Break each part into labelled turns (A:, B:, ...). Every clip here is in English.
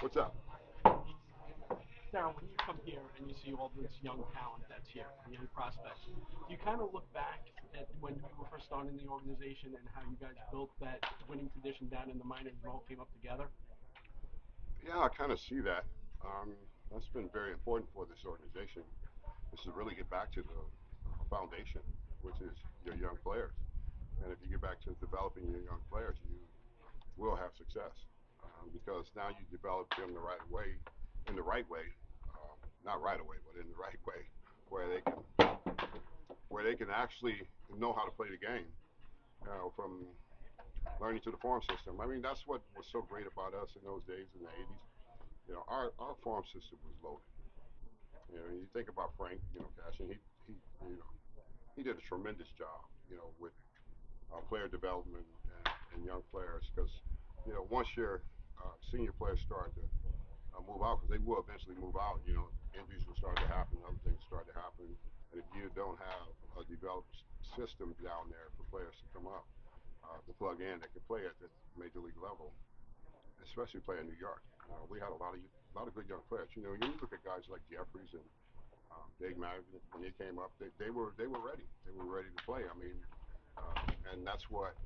A: What's up?
B: Darryl, when you come here and you see all this young talent that's here, young prospects, do you kind of look back at when you were first starting the organization and how you guys built that winning tradition down in the minors and all came up together?
A: Yeah, I kind of see that. Um, that's been very important for this organization. Is to really get back to the foundation, which is your young players. And if you get back to developing your young players, you will have success because now you develop them the right way, in the right way, not right away, but in the right way, where they can actually know how to play the game. From learning to the farm system. I mean, that's what was so great about us in those days in the '80s. Our farm system was loaded. You think about Frank, Cashin. You know, he did a tremendous job, with player development and young players. Because, once your senior players start to move out, because they will eventually move out, injuries will start to happen, other things start to happen. And if you don't have a developed system down there for players to come up, to plug in that can play at the major league level, especially play in New York. We had a lot of good young players. You look at guys like Jeffries and Dave Madigan when they came up, they were ready. They were ready to play. I mean, and that's what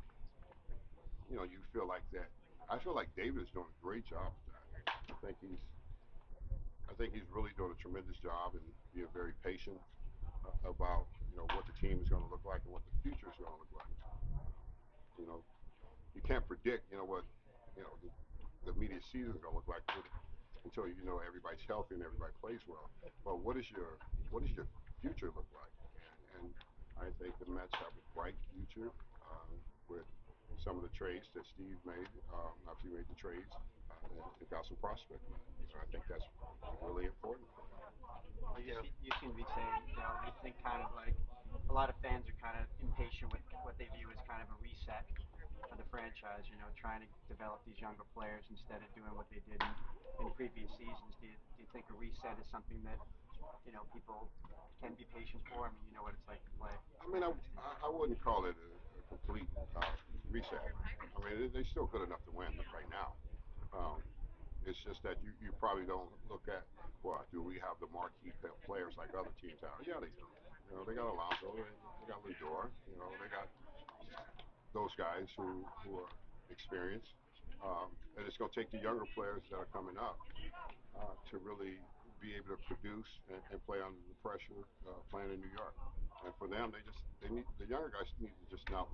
A: you feel like that. I feel like David is doing a great job with that. I think he's I think he's really doing a tremendous job and being very patient about what the team is going to look like and what the future is going to look like. You know, you can't predict what the immediate season is going to look like until everybody's healthy and everybody plays well. But what does your future look like? And I think the Mets have a bright future with some of the trades that Steve made after he made the trades and got some prospect money. So I think that's really important.
C: Well, you seem to be saying, you think kind of like a lot of fans are kind of impatient with what they view as kind of a reset for the franchise, trying to develop these younger players instead of doing what they did in previous seasons. Do you think a reset is something that, people can be patient for? I mean, you know what it's like to play
A: I mean, I,
C: against these
A: I wouldn't call it a complete reset. I mean, they're still good enough to win right now. Um, it's just that you probably don't look at, well, do we have the marquee players like other teams have? Yeah, they do. They got Alonso, they got Lindor, they got those guys who are experienced. And it's going to take the younger players that are coming up to really be able to produce and play under the pressure playing in New York. And for them, they need the younger guys need to just not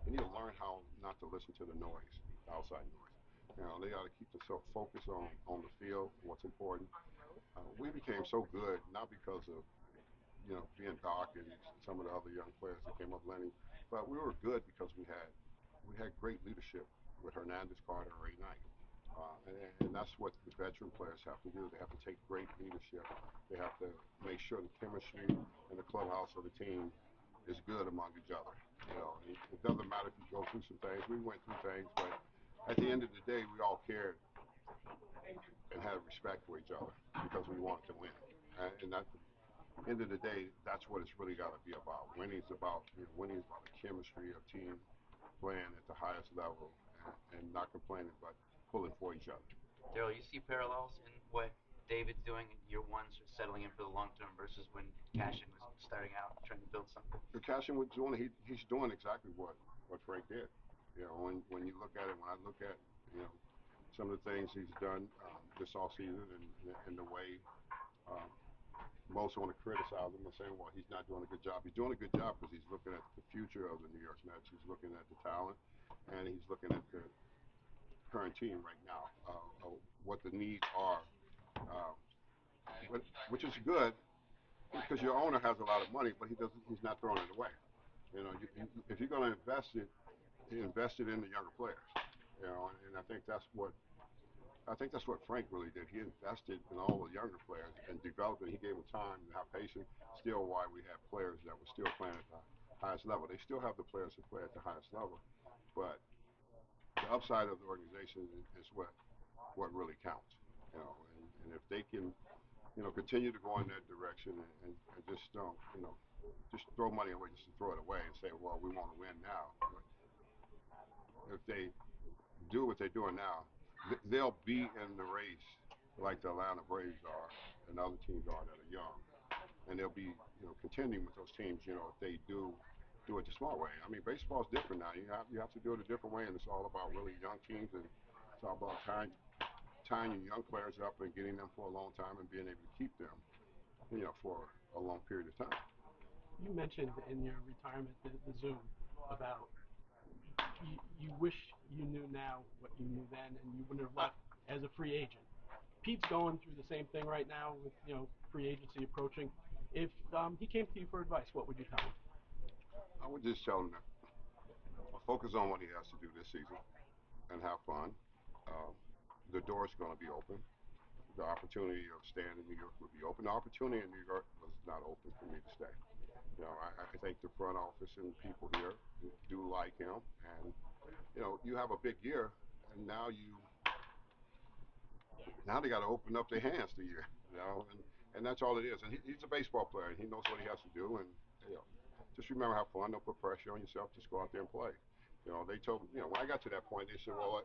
A: they need to learn how not to listen to the noise, the outside noise. They got to keep themselves focused on the field, what's important. We became so good not because of being Doc and some of the other young players that came up, Lenny, but we were good because we had great leadership with Hernandez, Carter, and Ray Knight. And that's what the veteran players have to do. They have to take great leadership. They have to make sure the chemistry and the clubhouse of the team is good among each other. It doesn't matter if you go through some things. We went through things, but at the end of the day, we all cared and had respect for each other because we wanted to win. And at the end of the day, that's what it's really got to be about. Winning is about the chemistry of team playing at the highest level and not complaining, but pulling for each other.
D: Daryl, you see parallels in what David's doing in year one, sort of settling in for the long term, versus when Cashin was starting out trying to build something.
A: Cashin was doing he's doing exactly what Frank did. When you look at it, when I look at some of the things he's done this off season and the way um, most want to criticize him and saying, well, he's not doing a good job. He's doing a good job because he's looking at the future of the New York Mets. He's looking at the talent, and he's looking at the current team right now, what the needs are, uh, which is good because your owner has a lot of money, but he's not throwing it away. If you're going to invest it, invest it in the younger players. And I think that's what Frank really did. He invested in all the younger players and developed it. He gave them time and have patience. Still, why we have players that were still playing at the highest level. They still have the players who play at the highest level, but the upside of the organization is what really counts. And if they can, continue to go in that direction and just don't, just throw money away just to throw it away and say, well, we want to win now. But if they do what they're doing now, they'll be in the race like the Atlanta Braves are and other teams are that are young, and they'll be contending with those teams. If they do it the smart way. I mean, baseball's different now. You have to do it a different way, and it's all about really young teams, and it's all about tying your young players up and getting them for a long time and being able to keep them, for a long period of time.
B: You mentioned in your retirement the Zoom about you wish you knew now what you knew then, and you wouldn't have left as a free agent. Pete's going through the same thing right now with free agency approaching. If he came to you for advice, what would you tell him?
A: I would just tell him to focus on what he has to do this season and have fun. Um, the door's going to be open. The opportunity of staying in New York would be open. The opportunity in New York was not open for me to stay. I think the front office and people here do like him, and you have a big year, and now they got to open up their hands to you, and that's all it is. And he's a baseball player, and he knows what he has to do, and you know, just remember have fun. Don't put pressure on yourself. Just go out there and play. They told me, when I got to that point, they said, well,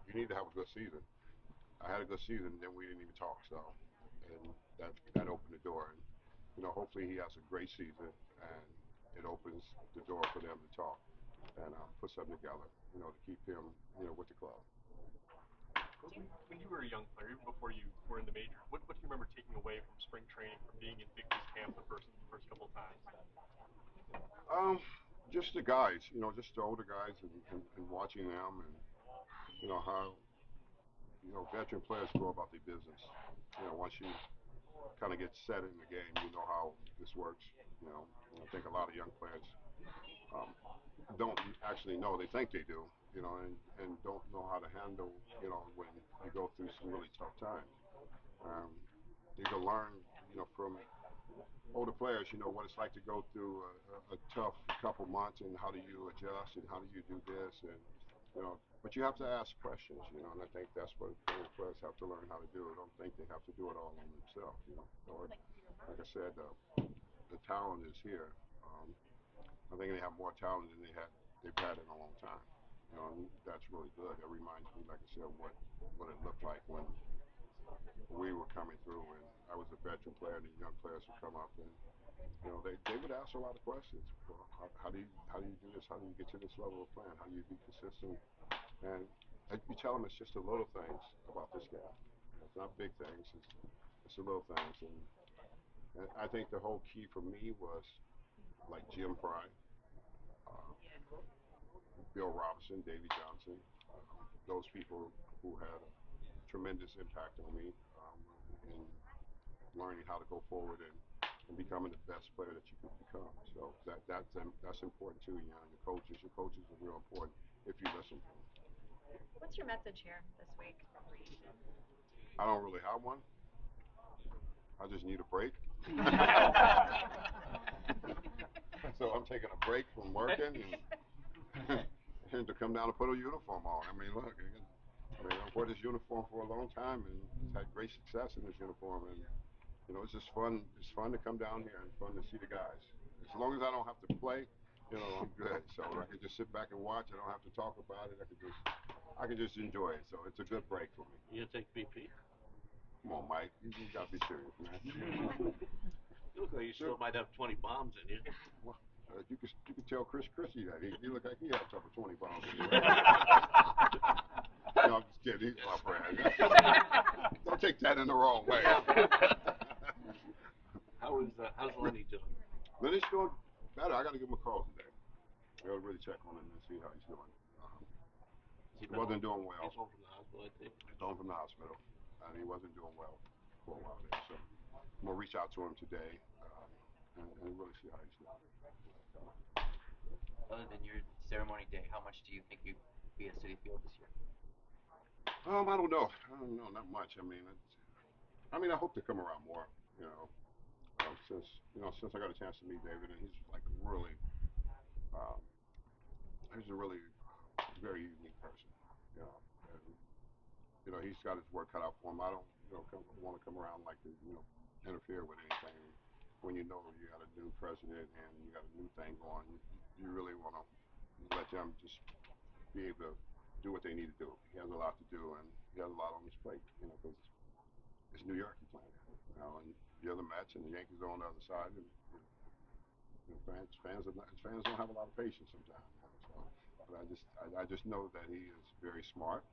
A: you need to have a good season. I had a good season, and then we didn't even talk. So, and that opened the door, and hopefully he has a great season, and it opens the door for them to talk and put something together, to keep him, with the club.
E: When you were a young player, even before you were in the majors, what do you remember taking away from spring training, from being in Bigby's camp the first couple of times?
A: Um, just the guys, just the older guys, and watching them, and how veteran players go about their business. Once you kind of get set in the game, you know how this works. I think a lot of young players um, don't actually know. They think they do, and don't know how to handle, when you go through some really tough times. Um, you can learn, from older players, what it's like to go through a tough couple months, and how do you adjust, and how do you do this, and but you have to ask questions, and I think that's what older players have to learn how to do. I don't think they have to do it all on themselves, Or, like I said, the talent is here. I think they have more talent than they've had in a long time. And that's really good. That reminds me, like I said, what it looked like when we were coming through, and I was a veteran player, and the young players would come up, and they would ask a lot of questions. Well, how do you do this? How do you get to this level of playing? How do you be consistent? And you tell them it's just the little things about this game. It's not big things. It's the little things, and I think the whole key for me was like Jim Fry, uh, Bill Robinson, Davey Johnson, those people who had a tremendous impact on me, in learning how to go forward, and becoming the best player that you can become. So that's important too. Your coaches are real important if you listen to them.
F: What's your message here this week?
A: I don't really have one. I just need a break. So I'm taking a break from working, and to come down and put a uniform on. I mean, look, I've wore this uniform for a long time, and had great success in this uniform, and it's just fun. It's fun to come down here, and fun to see the guys. As long as I don't have to play, I'm good. So I can just sit back and watch. I don't have to talk about it. I can just enjoy it. So it's a good break for me.
G: You gonna take BP?
A: Come on, Mike. You gotta be serious, man.
G: You look like you still might have 20 bombs in you.
A: Well, you can tell Chris Christie that he look like he had trouble 20 bombs. No, I'm just kidding. He's my friend. Don't take that in the wrong way.
G: How's Lenny doing?
A: Lenny's doing better. I got to give him a call today. I got to really check on him and see how he's doing. He wasn't doing well.
G: He's home from the hospital, I think.
A: He's home from the hospital, and he wasn't doing well for a while there. So I'm gonna reach out to him today, and really see how he's doing.
D: Other than your ceremony day, how much do you think you be at Citi Field this year?
A: I don't know. Not much. I hope to come around more. You know, since I got a chance to meet David, and he's like really, um, he's a really very unique person. You know, and he's got his work cut out for him. I don't, want to come around like to, interfere with anything. When you know you got a new president and you got a new thing going, you really want to let them just be able to do what they need to do. He has a lot to do, and he has a lot on his plate, because it's New York he's playing, and the other Mets and the Yankees are on the other side, and fans don't have a lot of patience sometimes. So, but I just know that he is very smart,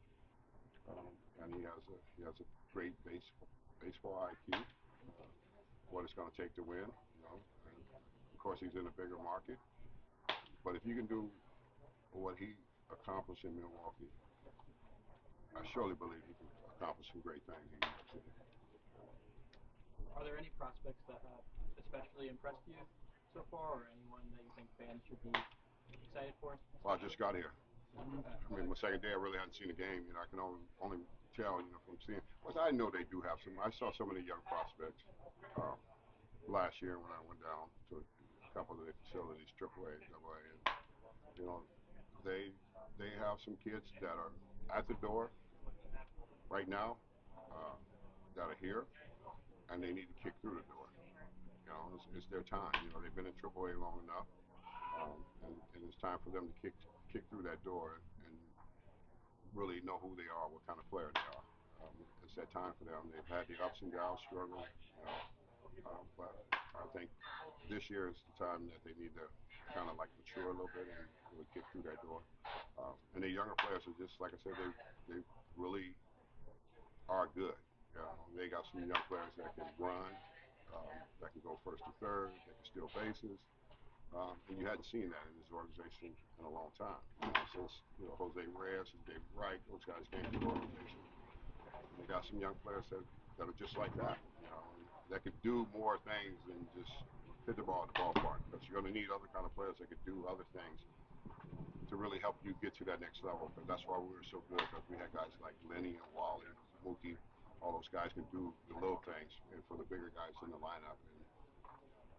A: and he has a great baseball IQ. What it's going to take to win. And of course, he's in a bigger market, but if you can do what he accomplished in Milwaukee, I surely believe he can accomplish some great things in New York City.
B: Are there any prospects that have especially impressed you so far, or anyone that you think fans should be excited for?
A: Well, I just got here. I mean, my second day, I really hadn't seen a game. I can only tell, from seeing. But I know they do have some. I saw some of the young prospects last year when I went down to a couple of the facilities, AAA, AA, and you know, they they have some kids that are at the door right now uh, that are here, and they need to kick through the door. It's their time. They've been in AAA long enough, and it's time for them to kick through that door and really know who they are, what kind of player they are. It's that time for them. They've had the ups and downs, but I think this year is the time that they need to kind of like mature a little bit and really kick through that door. And the younger players are just like I said, they really are good. They got some young players that can run, that can go first to third, that can steal bases. And you hadn't seen that in this organization in a long time. Since Jose Reyes and David Wright, those guys came to the organization. And they got some young players that are just like that, and that could do more things than just hit the ball at the ballpark. Because you're going to need other kind of players that could do other things to really help you get to that next level. Because that's why we were so good. Because we had guys like Lenny and Wally and Mookie. All those guys can do the little things, and for the bigger guys in the lineup. And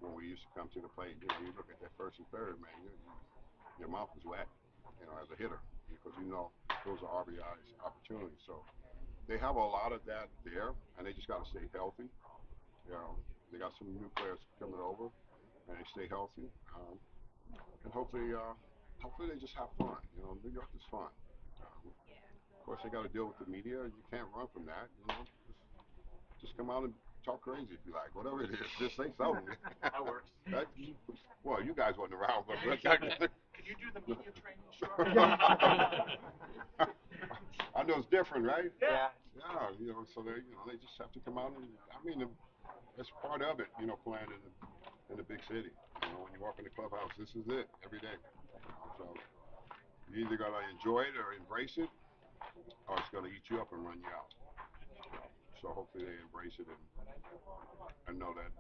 A: when we used to come to the plate, you look at that first and third, man, your mouth is wet, as a hitter, because those are RBI's opportunities. So they have a lot of that there, and they just got to stay healthy. They got some new players coming over, and they stay healthy, and hopefully they just have fun. New York is fun. Of course, they got to deal with the media. You can't run from that. Just come out and talk crazy if you like, whatever it is. Just say something.
E: That works.
A: Well, you guys wasn't around, but
E: Can you do the media training, Sharp?
A: I know it's different, right?
C: Yeah.
A: Yeah, so they just have to come out and I mean, that's part of it, playing in the big city. When you walk in the clubhouse, this is it every day. So you either gotta enjoy it or embrace it, or it's gonna eat you up and run you out. So hopefully they embrace it and know that